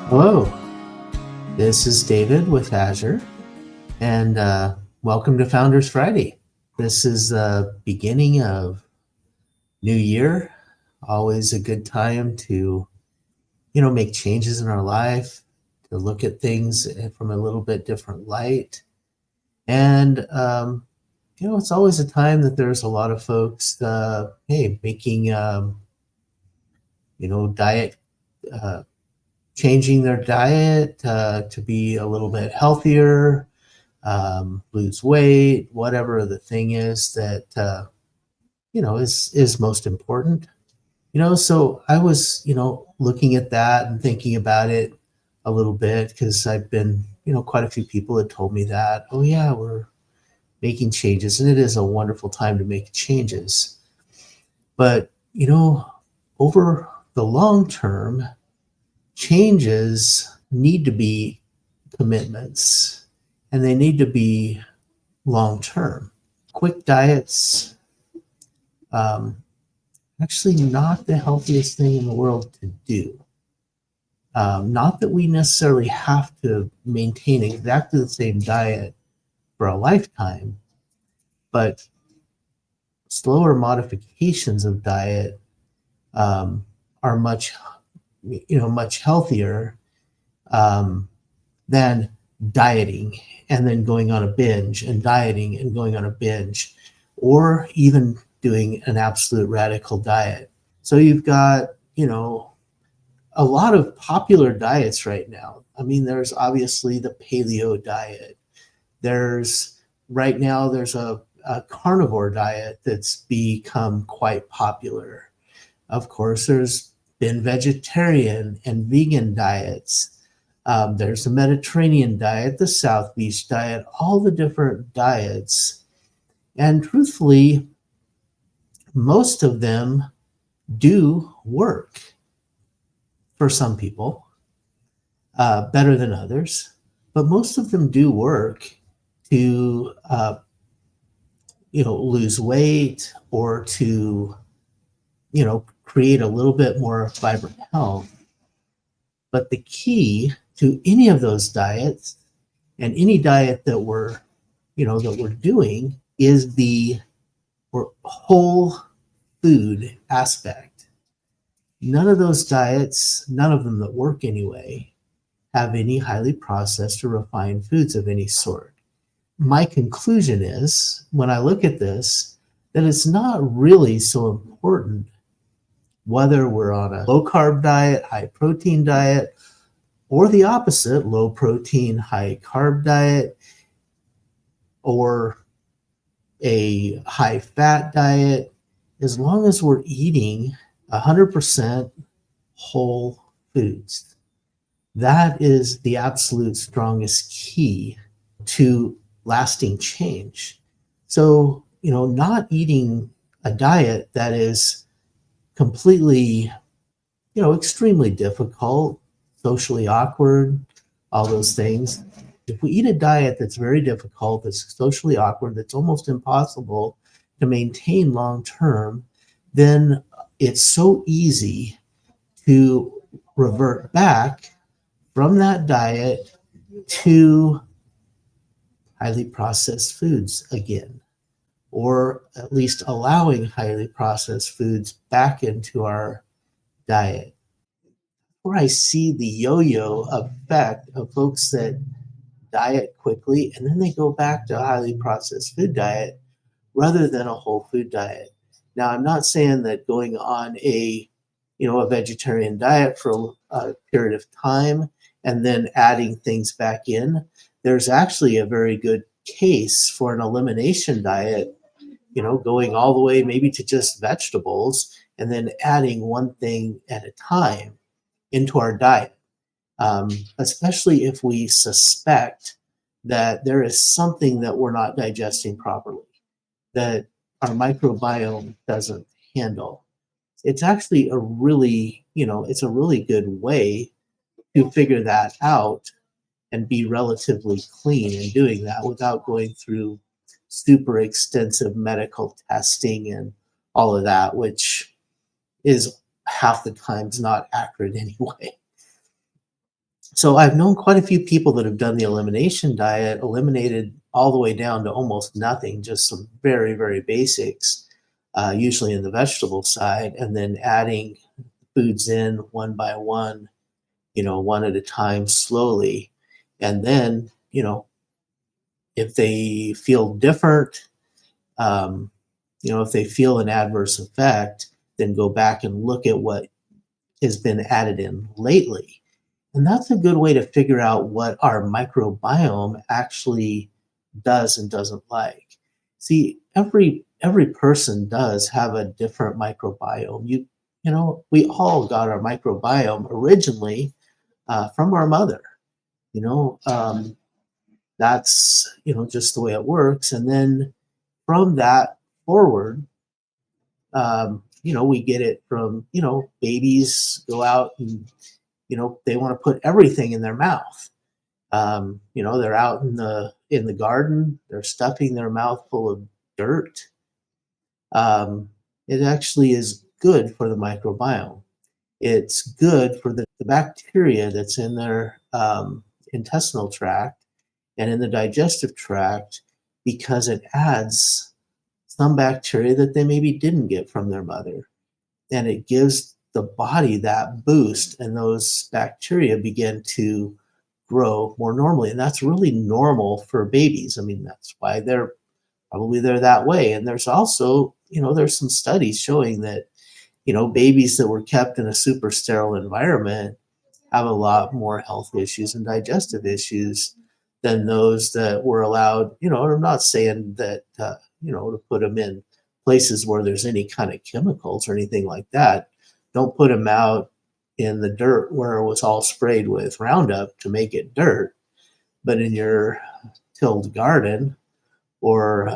Hello, this is David with Azure, and welcome to Founders Friday. This is the beginning of new year. Always a good time to, make changes in our life, to look at things from a little bit different light. And, it's always a time that there's a lot of folks, making, diet uh, changing their diet to be a little bit healthier, lose weight, whatever the thing is that is most important. So I was looking at that and thinking about it a little bit because I've been quite a few people had told me that, oh yeah, we're making changes, and it is a wonderful time to make changes. But over the long term, changes need to be commitments, and they need to be long term. Quick diets, actually not the healthiest thing in the world to do. Not that we necessarily have to maintain exactly the same diet for a lifetime, but slower modifications of diet are much healthier than dieting and then going on a binge and dieting and going on a binge, or even doing an absolute radical diet. So you've got, a lot of popular diets right now. I mean, there's obviously the paleo diet. Right now, there's a carnivore diet that's become quite popular. Of course, there's been vegetarian and vegan diets. There's the Mediterranean diet, the South Beach diet, all the different diets. And truthfully, most of them do work for some people, better than others, but most of them do work to, lose weight or to, create a little bit more vibrant health. But the key to any of those diets and any diet that we're doing is the whole food aspect. None of those diets, none of them that work anyway, have any highly processed or refined foods of any sort. My conclusion is, when I look at this, that it's not really so important whether we're on a low carb diet, high protein diet, or the opposite, low protein, high carb diet, or a high fat diet, as long as we're eating 100% whole foods. That is the absolute strongest key to lasting change. So, not eating a diet that is completely, extremely difficult, socially awkward, all those things. If we eat a diet that's very difficult, that's socially awkward, that's almost impossible to maintain long term, then it's so easy to revert back from that diet to highly processed foods again, or at least allowing highly processed foods back into our diet. Where I see the yo-yo effect of folks that diet quickly and then they go back to a highly processed food diet rather than a whole food diet. Now, I'm not saying that going on a vegetarian diet for a period of time and then adding things back in. There's actually a very good case for an elimination diet, going all the way maybe to just vegetables and then adding one thing at a time into our diet, especially if we suspect that there is something that we're not digesting properly, that our microbiome doesn't handle. It's actually it's a really good way to figure that out and be relatively clean in doing that without going through super extensive medical testing and all of that, which is half the times not accurate anyway. So I've known quite a few people that have done the elimination diet, eliminated all the way down to almost nothing, just some very, very basics, usually in the vegetable side, and then adding foods in one by one, one at a time slowly. And then, if they feel different, um, if they feel an adverse effect, then go back and look at what has been added in lately. And that's a good way to figure out what our microbiome actually does and doesn't like. See, every person does have a different microbiome. We all got our microbiome originally from our mother. You know, um, that's just the way it works. And then from that forward, we get it from babies go out and they want to put everything in their mouth. They're out in the garden, they're stuffing their mouth full of dirt. It actually is good for the microbiome. It's good for the bacteria that's in their intestinal tract and in the digestive tract, because it adds some bacteria that they maybe didn't get from their mother. And it gives the body that boost, and those bacteria begin to grow more normally. And that's really normal for babies. I mean, that's why they're that way. And there's also, there's some studies showing that, babies that were kept in a super sterile environment have a lot more health issues and digestive issues than those that were allowed. I'm not saying that, to put them in places where there's any kind of chemicals or anything like that. Don't put them out in the dirt where it was all sprayed with Roundup to make it dirt, but in your tilled garden or,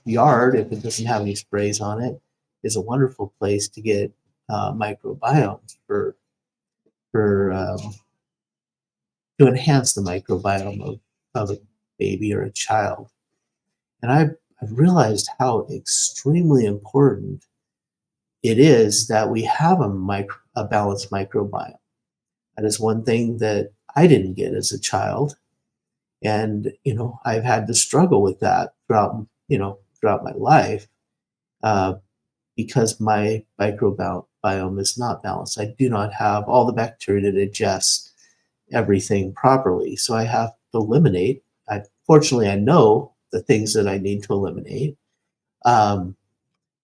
yard, if it doesn't have any sprays on it, is a wonderful place to get microbiomes for to enhance the microbiome of a baby or a child. And I've realized how extremely important it is that we have a balanced microbiome. That is one thing that I didn't get as a child. And, I've had to struggle with that throughout my life, uh, because my microbiome is not balanced. I do not have all the bacteria to digest everything properly. So I have to eliminate. Fortunately, I know the things that I need to eliminate. Um,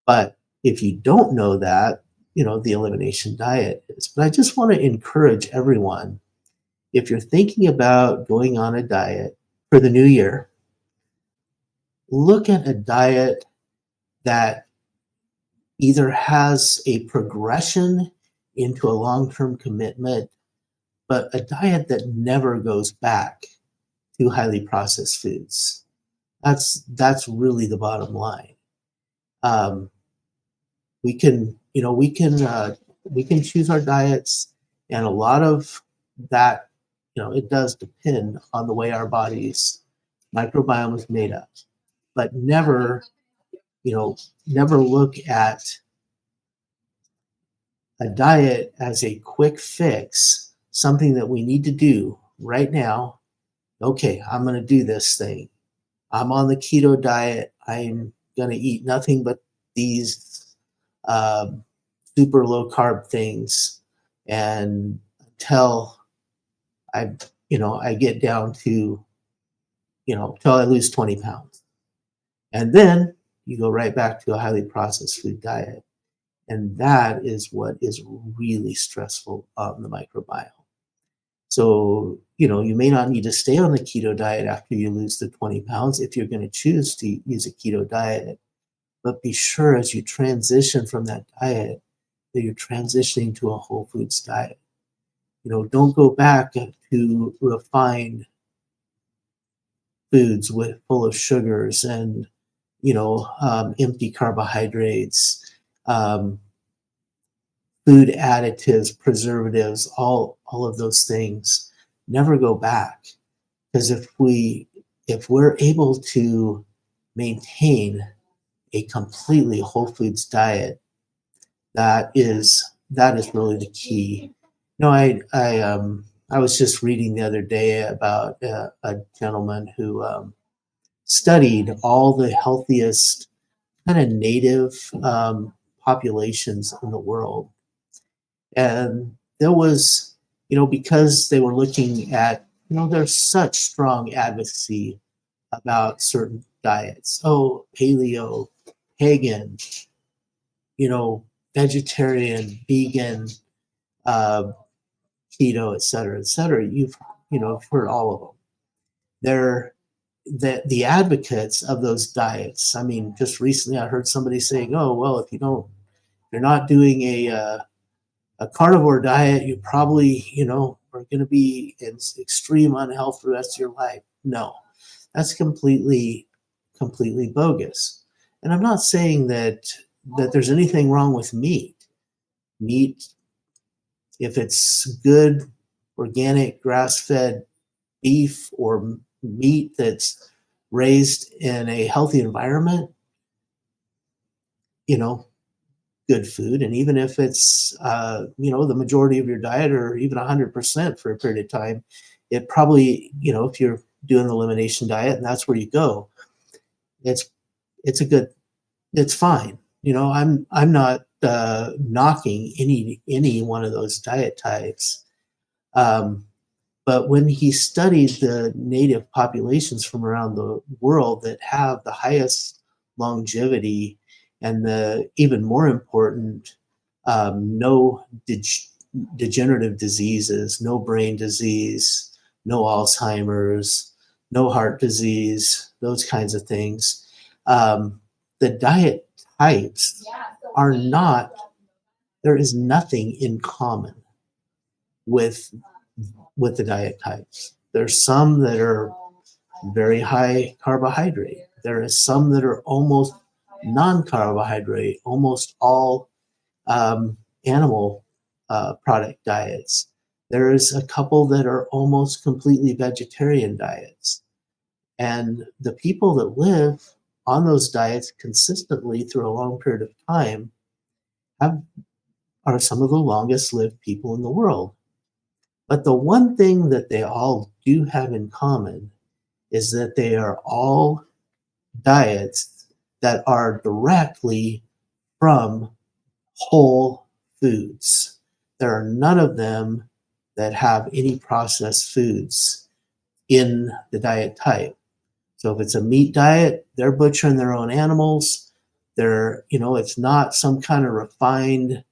but if you don't know that, the elimination diet is. But I just want to encourage everyone, if you're thinking about going on a diet for the new year, look at a diet that either has a progression into a long-term commitment, but a diet that never goes back to highly processed foods. That's really the bottom line. Um, we can, we can choose our diets, and a lot of that, it does depend on the way our body's microbiome is made up. But never look at a diet as a quick fix, something that we need to do right now. Okay, I'm going to do this thing. I'm on the keto diet. I'm going to eat nothing but these um, super low carb things, and until I, I get down to, till I lose 20 pounds. And then you go right back to a highly processed food diet. And that is what is really stressful on the microbiome. So, you may not need to stay on the keto diet after you lose the 20 pounds if you're going to choose to use a keto diet. But be sure as you transition from that diet that you're transitioning to a whole foods diet. Don't go back to refined foods full of sugars and, empty carbohydrates, um, food additives, preservatives, all of those things. Never go back, because if we're able to maintain a completely whole foods diet, that is really the key. I I was just reading the other day about a gentleman who studied all the healthiest kind of native populations in the world. And there was, because they were looking at, there's such strong advocacy about certain diets. Oh, paleo, pagan, you know, vegetarian, vegan, uh, keto, et cetera, et cetera. You've heard all of them. They're the advocates of those diets. I mean, just recently I heard somebody saying, "Oh, well, if you're not doing a carnivore diet, you probably, are going to be in extreme unhealth for the rest of your life." No, that's completely bogus. And I'm not saying that there's anything wrong with meat. Meat, if it's good, organic, grass-fed beef or meat that's raised in a healthy environment, you know, good food. And even if it's, the majority of your diet or even 100% for a period of time, it probably, if you're doing the elimination diet and that's where you go, it's, it's a good, it's fine. I'm not knocking any one of those diet types. Um, But when he studied the native populations from around the world that have the highest longevity and the even more important, no degenerative diseases, no brain disease, no Alzheimer's, no heart disease, those kinds of things, the diet types are not, there is nothing in common with the diet types. There's some that are very high carbohydrate. There is some that are almost non-carbohydrate, almost all animal product diets. There is a couple that are almost completely vegetarian diets. And the people that live on those diets consistently through a long period of time have, are some of the longest lived people in the world. But the one thing that they all do have in common is that they are all diets that are directly from whole foods. There are none of them that have any processed foods in the diet type. So if it's a meat diet, they're butchering their own animals. It's not some kind of refined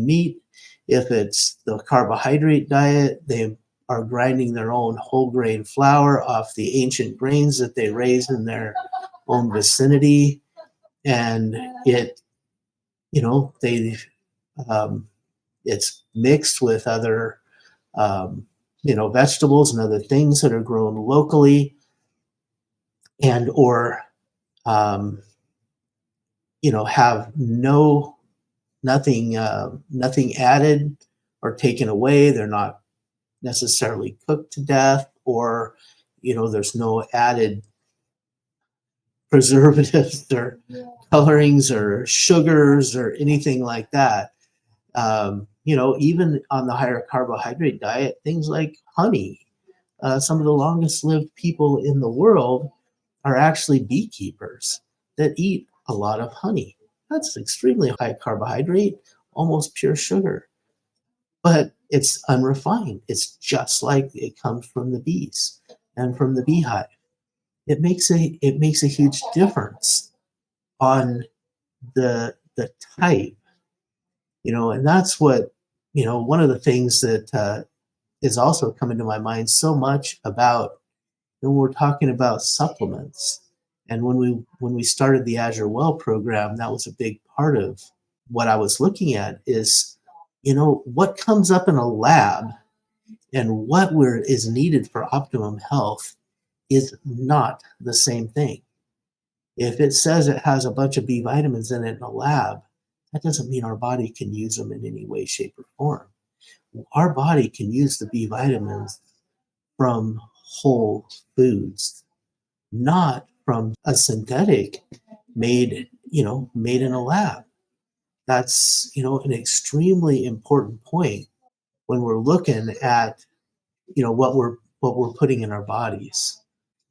meat. If it's the carbohydrate diet, they are grinding their own whole grain flour off the ancient grains that they raise in their own vicinity. And they, it's mixed with other, vegetables and other things that are grown locally and, or, have nothing added or taken away. They're not necessarily cooked to death, or there's no added preservatives or colorings or sugars or anything like that. Even on the higher carbohydrate diet, things like honey. Some of the longest lived people in the world are actually beekeepers that eat a lot of honey. That's extremely high carbohydrate, almost pure sugar, but it's unrefined. It's just like it comes from the bees and from the beehive. It makes a huge difference on the type, and that's what, one of the things that is also coming to my mind so much about when we're talking about supplements. And when we started the Azure Well program, that was a big part of what I was looking at is, what comes up in a lab and what is needed for optimum health is not the same thing. If it says it has a bunch of B vitamins in it in a lab, that doesn't mean our body can use them in any way, shape, or form. Our body can use the B vitamins from whole foods, not from a synthetic made in a lab. That's, an extremely important point. when we're looking at, what we're putting in our bodies.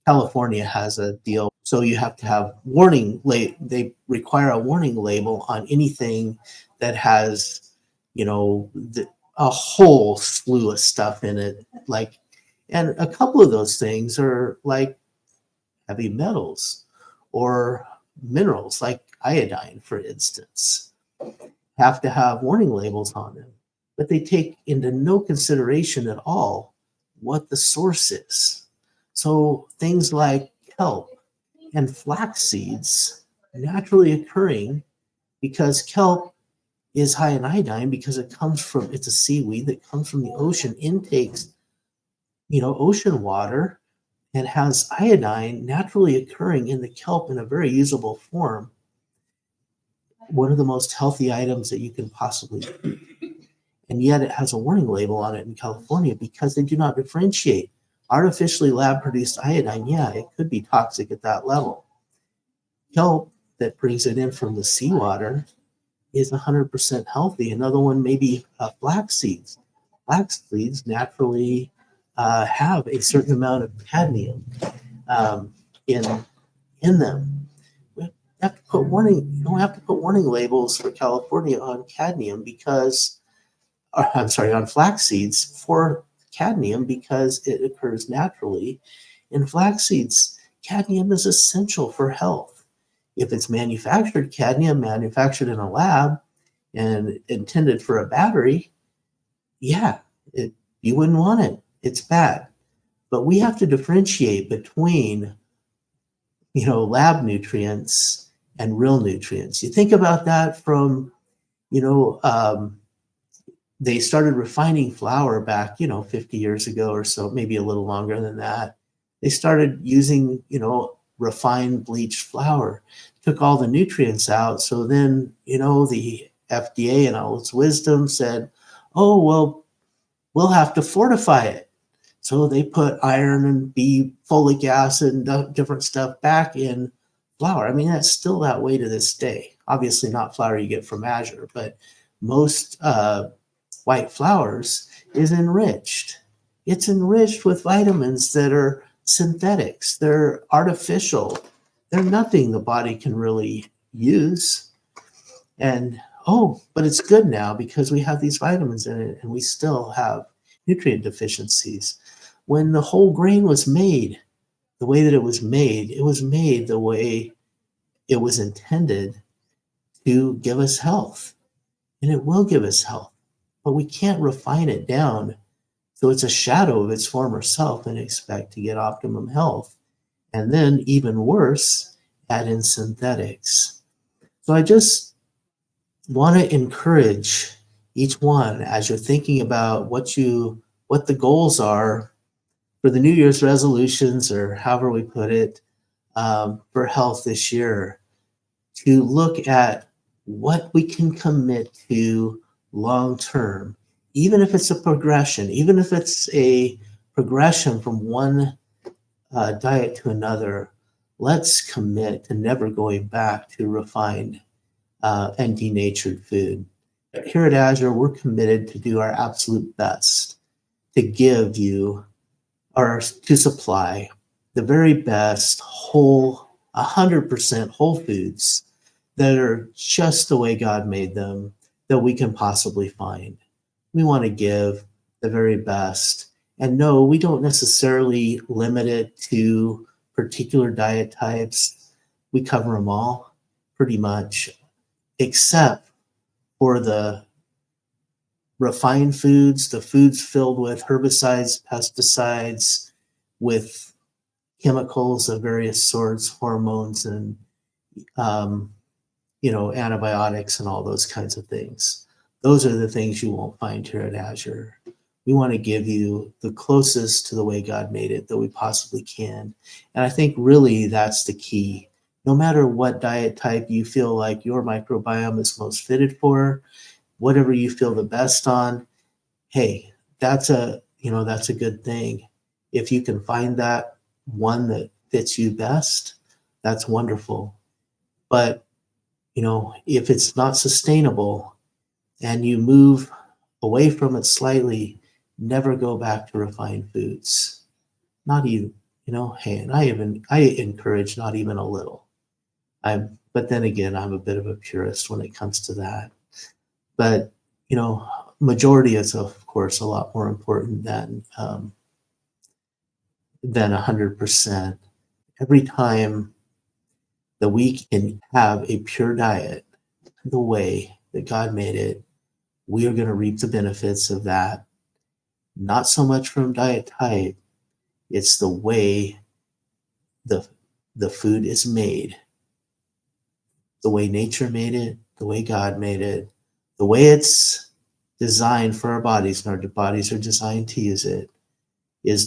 California has a deal, so you have to have they require a warning label on anything that has, a whole slew of stuff in it, and a couple of those things are like heavy metals or minerals like iodine, for instance, have to have warning labels on them, but they take into no consideration at all what the source is. So things like kelp and flax seeds naturally occurring, because kelp is high in iodine because it's a seaweed that comes from the ocean, intakes, ocean water, and has iodine naturally occurring in the kelp in a very usable form. One of the most healthy items that you can possibly eat. And yet it has a warning label on it in California because they do not differentiate. Artificially lab produced iodine, yeah, it could be toxic at that level. Kelp that brings it in from the seawater is 100% healthy. Another one may be flax seeds. Flax seeds naturally have a certain amount of cadmium in them. We have to put you don't have to put warning labels for California on cadmium on flax seeds for cadmium because it occurs naturally in flax seeds. Cadmium is essential for health. If it's cadmium manufactured in a lab and intended for a battery, yeah, you wouldn't want it. It's bad. But we have to differentiate between, lab nutrients and real nutrients. You think about that from, they started refining flour back, 50 years ago or so, maybe a little longer than that. They started using, refined bleached flour, took all the nutrients out. So then, the FDA in all its wisdom said, oh, well, we'll have to fortify it. So they put iron and folic acid and different stuff back in flour. I mean, that's still that way to this day. Obviously not flour you get from Azure, but most white flours is enriched. It's enriched with vitamins that are synthetics. They're artificial. They're nothing the body can really use. And but it's good now because we have these vitamins in it and we still have nutrient deficiencies. When the whole grain was made, the way that it was made the way it was intended to give us health. And it will give us health. But we can't refine it down so it's a shadow of its former self and expect to get optimum health. And then, even worse, add in synthetics. So I just want to encourage each one, as you're thinking about what the goals are for the New Year's resolutions, or however we put it, for health this year, to look at what we can commit to long term, even if it's a progression, even if it's a progression from one diet to another. Let's commit to never going back to refined and denatured food. Here at Azure, we're committed to do our absolute best to give you, or to supply, the very best 100% whole foods that are just the way God made them, that we can possibly find. We want to give the very best. And no, we don't necessarily limit it to particular diet types. We cover them all pretty much, except for the refined foods, the foods filled with herbicides, pesticides, with chemicals of various sorts, hormones, and antibiotics and all those kinds of things. Those are the things you won't find here at Azure. We want to give you the closest to the way God made it that we possibly can. And I think really that's the key. No matter what diet type you feel like your microbiome is most fitted for, whatever you feel the best on, hey, that's a good thing. If you can find that one that fits you best, that's wonderful. But, if it's not sustainable and you move away from it slightly, never go back to refined foods. Not even, hey, and I encourage not even a little. But then again, I'm a bit of a purist when it comes to that. But, majority is, of course, a lot more important than 100%. Every time that we can have a pure diet the way that God made it, we are going to reap the benefits of that. Not so much from diet type, it's the way the food is made, the way nature made it, the way God made it, the way it's designed for our bodies, and our bodies are designed to use it, is the